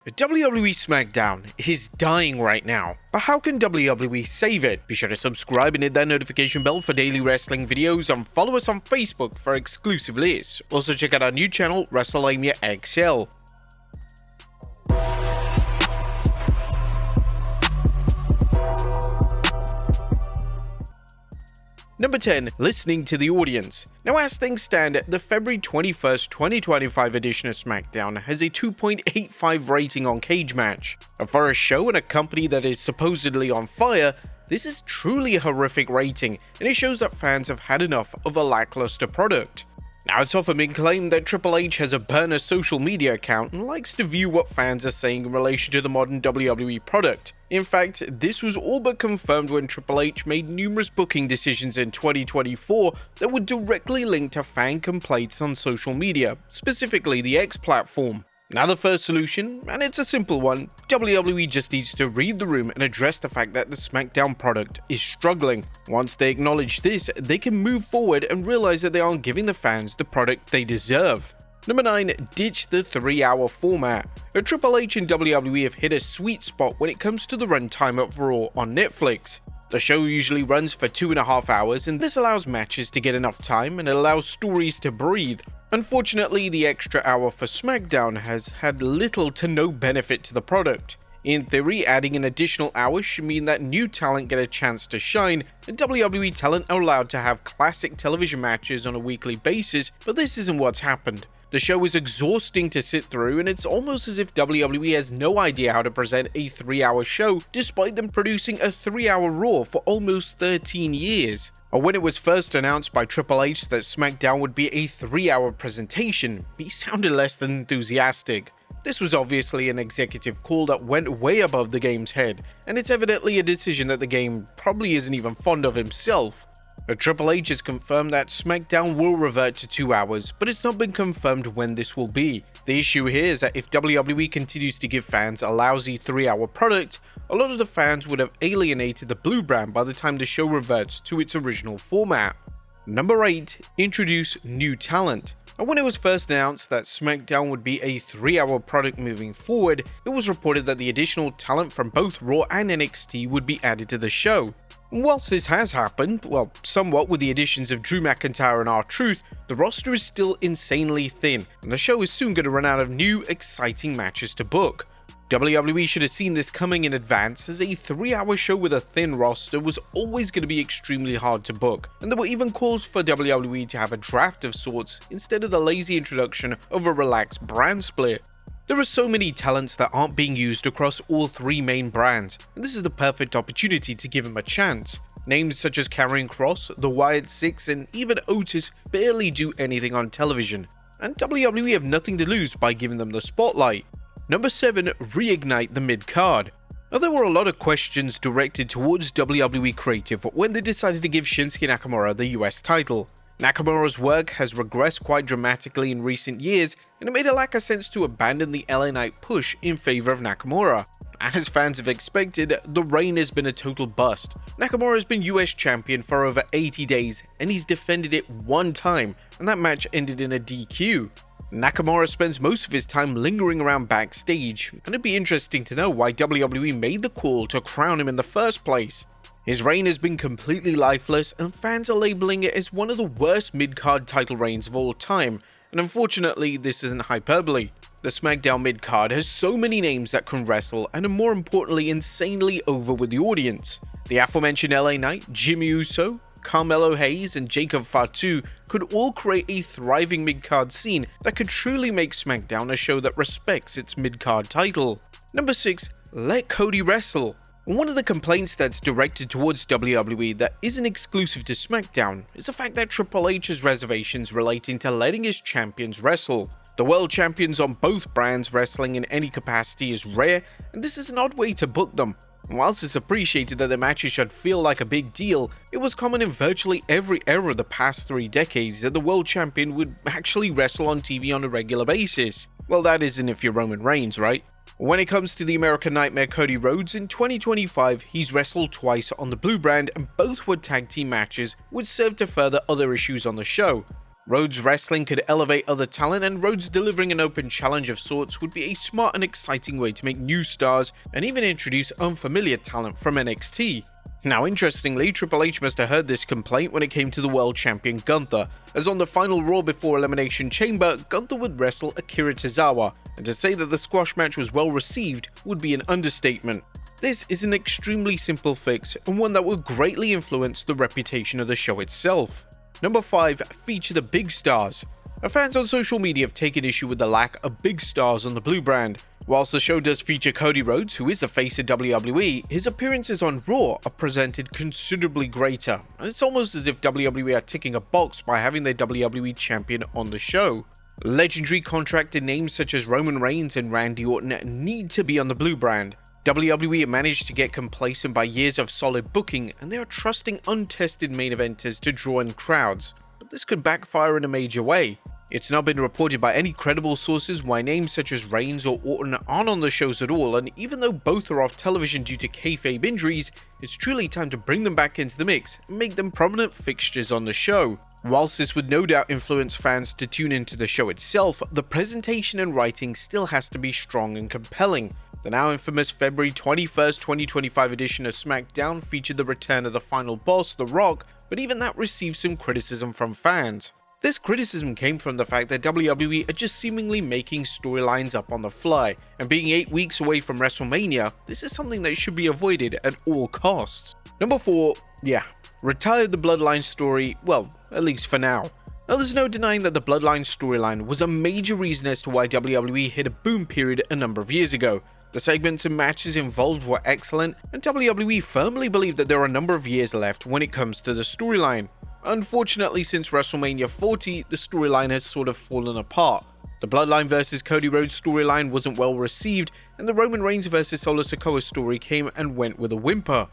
WWE Smackdown is dying right now, but how can WWE save it? Be sure to subscribe and hit that notification bell for daily wrestling videos and follow us on Facebook for exclusive lists. Also check out our new channel, Wrestlemania XL. Number 10. Listening to the audience. Now, as things stand, the February 21st, 2025 edition of SmackDown has a 2.85 rating on Cage Match. And for a show and a company that is supposedly on fire, this is truly a horrific rating, and it shows that fans have had enough of a lackluster product. Now, it's often been claimed that Triple H has a burner social media account and likes to view what fans are saying in relation to the modern WWE product. In fact, this was all but confirmed when Triple H made numerous booking decisions in 2024 that were directly linked to fan complaints on social media, specifically the X platform. Now, the first solution, and it's a simple one, WWE just needs to read the room and address the fact that the SmackDown product is struggling. Once they acknowledge this, they can move forward and realize that they aren't giving the fans the product they deserve. Number 9. Ditch the 3-hour format. Triple H and WWE have hit a sweet spot when it comes to the runtime of Raw on Netflix. The show usually runs for 2.5 hours, and this allows matches to get enough time and allows stories to breathe. Unfortunately, the extra hour for SmackDown has had little to no benefit to the product. In theory, adding an additional hour should mean that new talent get a chance to shine, and WWE talent are allowed to have classic television matches on a weekly basis, but this isn't what's happened. The show is exhausting to sit through, and it's almost as if WWE has no idea how to present a 3-hour show, despite them producing a 3-hour Raw for almost 13 years. Or when it was first announced by Triple H that SmackDown would be a 3-hour presentation, he sounded less than enthusiastic. This was obviously an executive call that went way above the game's head, and it's evidently a decision that the game probably isn't even fond of himself. Triple H has confirmed that SmackDown will revert to 2 hours, but it's not been confirmed when this will be. The issue here is that if WWE continues to give fans a lousy 3-hour product, a lot of the fans would have alienated the blue brand by the time the show reverts to its original format. Number 8. Introduce new talent. And when it was first announced that SmackDown would be a 3-hour product moving forward, it was reported that the additional talent from both Raw and NXT would be added to the show. Whilst this has happened, well, somewhat with the additions of Drew McIntyre and R-Truth, the roster is still insanely thin, and the show is soon going to run out of new, exciting matches to book. WWE should have seen this coming in advance, as a 3-hour show with a thin roster was always going to be extremely hard to book, and there were even calls for WWE to have a draft of sorts instead of the lazy introduction of a relaxed brand split. There are so many talents that aren't being used across all 3 main brands, and this is the perfect opportunity to give them a chance. Names such as Karrion Kross, The Wyatt Six, and even Otis barely do anything on television, and WWE have nothing to lose by giving them the spotlight. Number 7. Reignite the midcard. Now, there were a lot of questions directed towards WWE Creative when they decided to give Shinsuke Nakamura the US title. Nakamura's work has regressed quite dramatically in recent years, and it made a lack of sense to abandon the LA Knight push in favor of Nakamura. As fans have expected, the reign has been a total bust. Nakamura has been US champion for over 80 days, and he's defended it one time, and that match ended in a DQ. Nakamura spends most of his time lingering around backstage, and it'd be interesting to know why WWE made the call to crown him in the first place. His reign has been completely lifeless, and fans are labeling it as one of the worst mid-card title reigns of all time, and unfortunately this isn't hyperbole. The SmackDown mid-card has so many names that can wrestle and are more importantly insanely over with the audience. The aforementioned LA Knight, Jimmy Uso, Carmelo Hayes, and Jacob Fatu could all create a thriving mid-card scene that could truly make SmackDown a show that respects its mid-card title. Number 6. Let Cody wrestle. One of the complaints that's directed towards WWE that isn't exclusive to SmackDown is the fact that Triple H has reservations relating to letting his champions wrestle. The world champions on both brands wrestling in any capacity is rare, and this is an odd way to book them. Whilst it's appreciated that the matches should feel like a big deal, it was common in virtually every era of the past 3 decades that the world champion would actually wrestle on TV on a regular basis. Well, that isn't if you're Roman Reigns, right? When it comes to the American Nightmare Cody Rhodes, in 2025, he's wrestled twice on the Blue brand, and both were tag team matches, which served to further other issues on the show. Rhodes wrestling could elevate other talent, and Rhodes delivering an open challenge of sorts would be a smart and exciting way to make new stars and even introduce unfamiliar talent from NXT. Now, interestingly, Triple H must have heard this complaint when it came to the world champion Gunther, as on the final Raw before Elimination Chamber, Gunther would wrestle Akira Tozawa, and to say that the squash match was well received would be an understatement. This is an extremely simple fix, and one that will greatly influence the reputation of the show itself. Number 5. Feature the big stars. Fans on social media have taken issue with the lack of big stars on the Blue brand. Whilst the show does feature Cody Rhodes, who is a face of WWE, his appearances on Raw are presented considerably greater, and it's almost as if WWE are ticking a box by having their WWE champion on the show. Legendary contracted names such as Roman Reigns and Randy Orton need to be on the Blue brand. WWE managed to get complacent by years of solid booking, and they are trusting untested main eventers to draw in crowds, but this could backfire in a major way. It's not been reported by any credible sources why names such as Reigns or Orton aren't on the shows at all, and even though both are off television due to kayfabe injuries, it's truly time to bring them back into the mix and make them prominent fixtures on the show. Whilst this would no doubt influence fans to tune into the show itself, the presentation and writing still has to be strong and compelling. The now infamous February 21st, 2025 edition of SmackDown featured the return of the final boss, The Rock, but even that received some criticism from fans. This criticism came from the fact that WWE are just seemingly making storylines up on the fly, and being 8 weeks away from WrestleMania, this is something that should be avoided at all costs. Number 4, retire the Bloodline story, well, at least for now. Now, there's no denying that the Bloodline storyline was a major reason as to why WWE hit a boom period a number of years ago. The segments and matches involved were excellent, and WWE firmly believe that there are a number of years left when it comes to the storyline. Unfortunately, since WrestleMania 40, the storyline has sort of fallen apart. The Bloodline vs Cody Rhodes storyline wasn't well received, and the Roman Reigns vs Solo Sikoa story came and went with a whimper.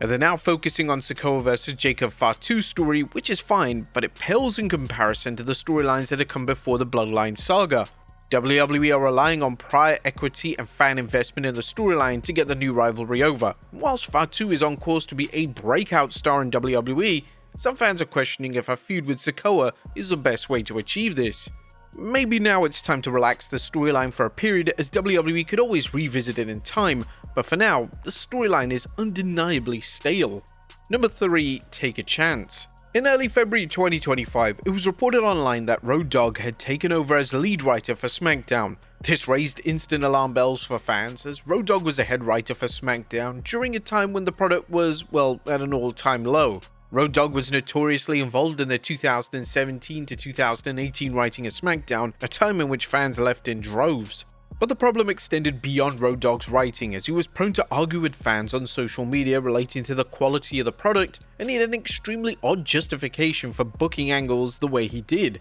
And they're now focusing on Sikoa vs Jacob Fatu story, which is fine, but it pales in comparison to the storylines that have come before the Bloodline saga. WWE are relying on prior equity and fan investment in the storyline to get the new rivalry over. Whilst Fatu is on course to be a breakout star in WWE, some fans are questioning if a feud with Sikoa is the best way to achieve this. Maybe now it's time to relax the storyline for a period, as WWE could always revisit it in time, but for now, the storyline is undeniably stale. Number 3. Take a chance. In early February 2025, it was reported online that Road Dogg had taken over as lead writer for SmackDown. This raised instant alarm bells for fans, as Road Dogg was a head writer for SmackDown during a time when the product was, well, at an all-time low. Road Dogg was notoriously involved in the 2017 to 2018 writing of SmackDown, a time in which fans left in droves. But the problem extended beyond Road Dogg's writing, as he was prone to argue with fans on social media relating to the quality of the product, and he had an extremely odd justification for booking angles the way he did.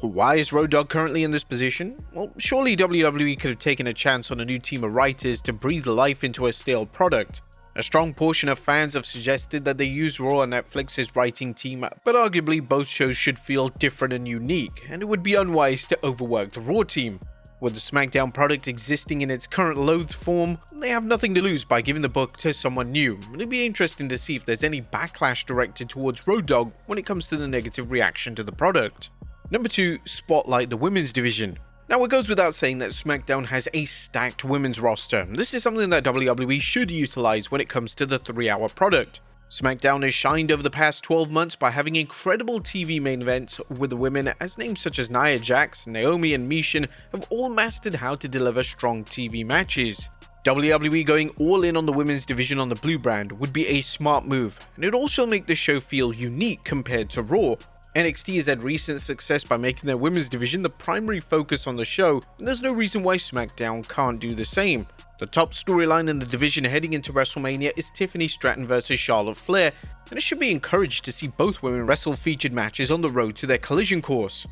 Why is Road Dogg currently in this position? Well, surely WWE could have taken a chance on a new team of writers to breathe life into a stale product. A strong portion of fans have suggested that they use Raw and Netflix's writing team, but arguably both shows should feel different and unique, and it would be unwise to overwork the Raw team. With the SmackDown product existing in its current loathed form, they have nothing to lose by giving the book to someone new, and it'd be interesting to see if there's any backlash directed towards Road Dogg when it comes to the negative reaction to the product. Number 2. Spotlight the women's division. Now, it goes without saying that SmackDown has a stacked women's roster. This is something that WWE should utilize when it comes to the 3-hour product. SmackDown has shined over the past 12 months by having incredible TV main events with the women, as names such as Nia Jax, Naomi and Michin have all mastered how to deliver strong TV matches. WWE going all in on the women's division on the Blue brand would be a smart move, and it would also make the show feel unique compared to Raw. NXT has had recent success by making their women's division the primary focus on the show, and there's no reason why SmackDown can't do the same. The top storyline in the division heading into WrestleMania is Tiffany Stratton vs Charlotte Flair, and it should be encouraged to see both women wrestle featured matches on the road to their collision course.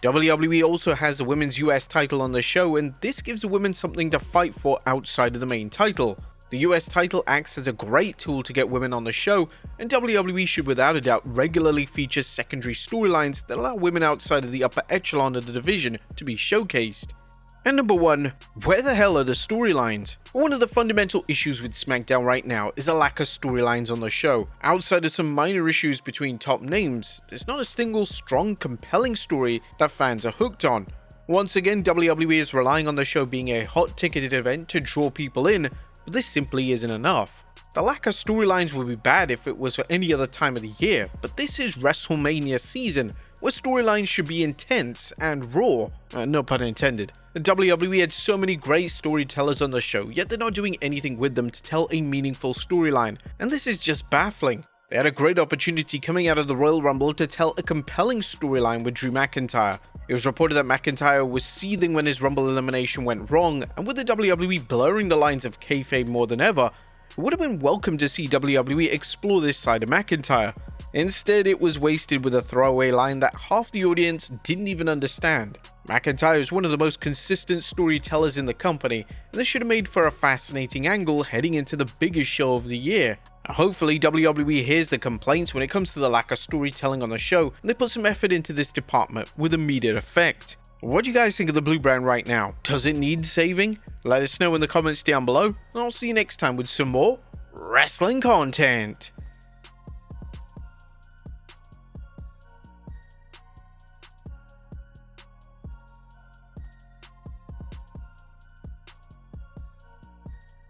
WWE also has the women's US title on the show, and this gives the women something to fight for outside of the main title. The US title acts as a great tool to get women on the show, and WWE should without a doubt regularly feature secondary storylines that allow women outside of the upper echelon of the division to be showcased. And number 1, where the hell are the storylines? One of the fundamental issues with SmackDown right now is a lack of storylines on the show. Outside of some minor issues between top names, there's not a single strong, compelling story that fans are hooked on. Once again, WWE is relying on the show being a hot-ticketed event to draw people in, but this simply isn't enough. The lack of storylines would be bad if it was for any other time of the year, but this is Wrestlemania season, where storylines should be intense and raw, no pun intended. The WWE had so many great storytellers on the show, yet they're not doing anything with them to tell a meaningful storyline, and this is just baffling. They had a great opportunity coming out of the Royal Rumble to tell a compelling storyline with Drew McIntyre. It was reported that McIntyre was seething when his Rumble elimination went wrong, and with the WWE blurring the lines of kayfabe more than ever, it would have been welcome to see WWE explore this side of McIntyre. Instead, it was wasted with a throwaway line that half the audience didn't even understand. McIntyre is one of the most consistent storytellers in the company, and this should have made for a fascinating angle heading into the biggest show of the year. Hopefully, WWE hears the complaints when it comes to the lack of storytelling on the show, and they put some effort into this department with immediate effect. What do you guys think of the blue brand right now? Does it need saving? Let us know in the comments down below, and I'll see you next time with some more wrestling content.